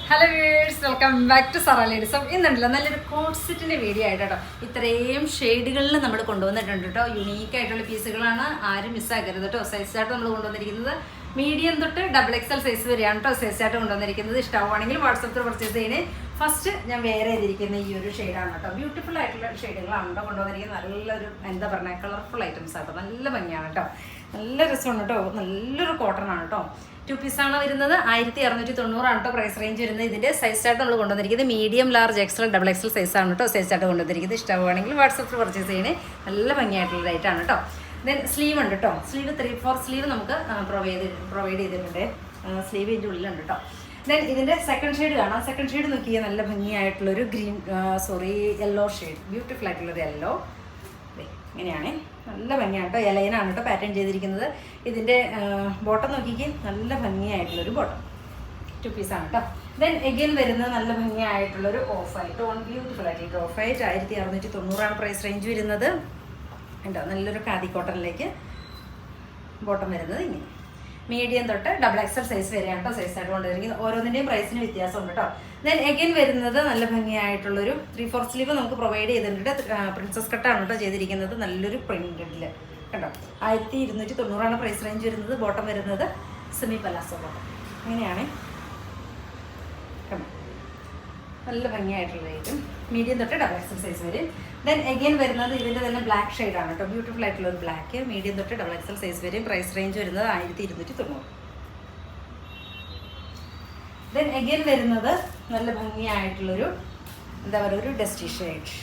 Hello viewers, welcome back to Zara ladies. ഇന്നുണ്ടല്ലോ നല്ലൊരു coat സെറ്റിൻ്റെ വീഡിയോ ആയിട്ട് കേട്ടോ. ഇത്രയും ഷെയ്ഡുകളിൽ നമ്മൾ കൊണ്ടുവന്നിട്ടുണ്ട് കേട്ടോ. യുണീക്ക് ആയിട്ടുള്ള പീസുകളാണ്, ആരും മിസ്സാക്കരുത് കേട്ടോ. സൈസ് ചാർട്ട് നമ്മൾ കൊണ്ടുവന്നിരിക്കുന്നത് മീഡിയം തൊട്ട് XXL സൈസ് വരെയാണ് കേട്ടോ സൈസ് ചാർട്ട് കൊണ്ടുവന്നിരിക്കുന്നത്. ഇഷ്ടമാണെങ്കിൽ വാട്സപ്പിൽ പർച്ചേസ് ചെയ്യണേ. ഫസ്റ്റ് ഞാൻ വേറെ ചെയ്തിരിക്കുന്ന ഈ ഒരു ഷെയ്ഡാണ് കേട്ടോ. ബ്യൂട്ടിഫുൾ ആയിട്ടുള്ള ഷെയ്ഡുകളാണ് കേട്ടോ കൊണ്ടുവന്നിരിക്കുന്നത്. നല്ലൊരു എന്താ പറയുക, കളർഫുൾ ഐറ്റംസ് ആട്ടോ. നല്ല ഭംഗിയാണ് കേട്ടോ, നല്ല രസമാണ് കേട്ടോ. നല്ലൊരു കോട്ടൺ ആണ് കേട്ടോ. 2 പീസാണ് വരുന്നത്. 1690 കേട്ടോ പ്രൈസ് റേഞ്ച് വരുന്നത്. ഇതിൻ്റെ സൈസ് ചാർട്ട് നമ്മൾ കൊണ്ടുവന്നിരിക്കുന്നത് മീഡിയം, ലാർജ്, XXL സൈസാണ് കേട്ടോ സൈസ് ചാർട്ട് കൊണ്ടുവന്നിരിക്കുന്നത്. ഇഷ്ടമാണെങ്കിൽ വാട്സപ്പിൽ പർച്ചേസ് ചെയ്യണേ. നല്ല ഭംഗിയായിട്ടുള്ള റേറ്റാണ് കേട്ടോ. ദെൻ സ്ലീവ് ഉണ്ട് കേട്ടോ. സ്ലീവ് 3/4 സ്ലീവ് നമുക്ക് പ്രൊവൈഡ് ചെയ്തിട്ടുണ്ട്. സ്ലീവ് ഇതിൻ്റെ ഉള്ളിലുണ്ട് കേട്ടോ. ദെൻ ഇതിൻ്റെ സെക്കൻഡ് ഷെയ്ഡ് കാണാം. സെക്കൻഡ് ഷെയ്ഡ് നോക്കിയാൽ നല്ല ഭംഗിയായിട്ടുള്ളൊരു യെല്ലോ ഷെയ്ഡ്, ബ്യൂട്ടിഫുൾ ആയിട്ടുള്ളൊരു യെല്ലോ. ഇങ്ങനെയാണ്, നല്ല ഭംഗിയാണ് കേട്ടോ. ഇലയിനാണ് കേട്ടോ പാറ്റേൺ ചെയ്തിരിക്കുന്നത്. ഇതിൻ്റെ ബോട്ടം നോക്കിക്ക്, നല്ല ഭംഗിയായിട്ടുള്ളൊരു ബോട്ടം. 2 പീസാണ് കേട്ടോ. ദെൻ എഗെയിൻ വരുന്നത് നല്ല ഭംഗിയായിട്ടുള്ളൊരു ഓഫ് വൈറ്റ്, ബ്യൂട്ടിഫുൾ ആയിട്ടുള്ള ഓഫ് വൈറ്റ്. 1690 പ്രൈസ് റേഞ്ച് വരുന്നത് ഉണ്ടോ. നല്ലൊരു ഖാദി കോട്ടണിലേക്ക് ബോട്ടം വരുന്നത് ഇങ്ങനെ. മീഡിയം തൊട്ട് XXL സൈസ് വരെയാണ് കേട്ടോ സൈസ് ആയിട്ട് കൊണ്ടുവരിക്കുന്നത്. ഓരോന്നിൻ്റെയും പ്രൈസിന് വ്യത്യാസമുണ്ട് കേട്ടോ. ദെൻ എഗെയിൻ വരുന്നത് നല്ല ഭംഗിയായിട്ടുള്ളൊരു 3/4 സ്ലീവ് നമുക്ക് പ്രൊവൈഡ് ചെയ്തിട്ടുണ്ട്. പ്രിൻസസ് കട്ടാണ് കേട്ടോ ചെയ്തിരിക്കുന്നത്. നല്ലൊരു പ്രിൻറ്റഡിൽ കേട്ടോ. 1290 പ്രൈസ് റേഞ്ച് വരുന്നത്. ബോട്ടം വരുന്നത് സെമി പലാസോ ബോട്ടം. ഇങ്ങനെയാണ് കേട്ടോ. നല്ല ഭംഗിയായിട്ടുള്ള ഐറ്റം. മീഡിയം തൊട്ട് XXL സൈസ് വരും. ദെൻ എഗെയിൻ വരുന്നത് ഇതിൻ്റെ തന്നെ ബ്ലാക്ക് ഷെയ്ഡാണ് കേട്ടോ. ബ്യൂട്ടിഫുൾ ആയിട്ടുള്ള ഒരു ബ്ലാക്ക്. മീഡിയം തൊട്ട് XXL സൈസ് വരും. പ്രൈസ് റേഞ്ച് വരുന്നത് 1290. ദെൻ എഗെയിൻ വരുന്നത് നല്ല ഭംഗിയായിട്ടുള്ളൊരു എന്താ പറയുക, ഒരു ഡസ്റ്റി ഷെയ്ഡ്.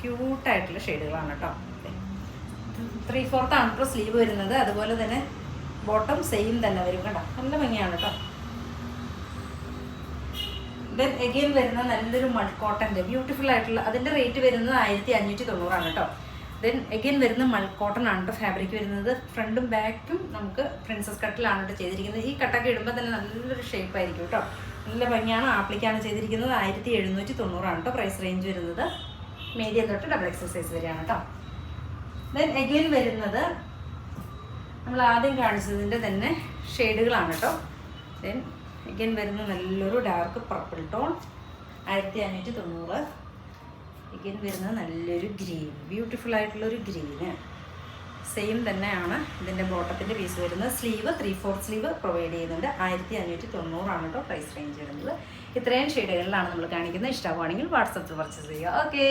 ക്യൂട്ടായിട്ടുള്ള ഷെയ്ഡുകളാണ് കേട്ടോ. 3/4 ആണ് കേട്ടോ സ്ലീവ് വരുന്നത്. അതുപോലെ തന്നെ ബോട്ടം സെയിം തന്നെ വരും കേട്ടോ. നല്ല ഭംഗിയാണ് കേട്ടോ. ദെൻ എഗെയിൻ വരുന്ന നല്ലൊരു മഡ് കോട്ടൻ്റെ ബ്യൂട്ടിഫുൾ ആയിട്ടുള്ള, അതിൻ്റെ റേറ്റ് വരുന്നത് 1590 കേട്ടോ. ദെൻ എഗെയിൻ വരുന്ന മഡ് കോട്ടൺ ആണ് കേട്ടോ ഫാബ്രിക് വരുന്നത്. ഫ്രണ്ടും ബാക്കും നമുക്ക് പ്രിൻസസ് കട്ടിലാണ് കേട്ടോ ചെയ്തിരിക്കുന്നത്. ഈ കട്ടൊക്കെ ഇടുമ്പോൾ തന്നെ നല്ലൊരു ഷേപ്പ് ആയിരിക്കും കേട്ടോ. നല്ല ഭംഗിയാണ്. ആപ്ലിക്കാണ് ചെയ്തിരിക്കുന്നത്. 1790 കേട്ടോ പ്രൈസ് റേഞ്ച് വരുന്നത്. മീഡിയം തൊട്ട് XXL സൈസ് വരെയാണ് കേട്ടോ. ദെൻ എഗെയിൻ വരുന്നത് നമ്മൾ ആദ്യം കാണിച്ചതിൻ്റെ തന്നെ ഷെയ്ഡുകളാണ് കേട്ടോ. ദെൻ എഗെയിൻ വരുന്ന നല്ലൊരു ഡാർക്ക് പർപ്പിൾ ടോൺ, 1590. എഗെയിൻ വരുന്നത് നല്ലൊരു ഗ്രീൻ, ബ്യൂട്ടിഫുൾ ആയിട്ടുള്ളൊരു ഗ്രീന്. സെയിം തന്നെയാണ് ഇതിൻ്റെ ബോട്ടത്തിൻ്റെ പീസ് വരുന്നത്. സ്ലീവ് 3/4 സ്ലീവ് പ്രൊവൈഡ് ചെയ്യുന്നുണ്ട്. 1590 കേട്ടോ പ്രൈസ് റേഞ്ച് വരുന്നത്. ഇത്രയും ഷെയ്ഡുകളിലാണ് നമ്മൾ കാണിക്കുന്നത്. ഇഷ്ടമാണെങ്കിൽ വാട്സപ്പിൽ പർച്ചേസ് ചെയ്യുക. ഓക്കെ.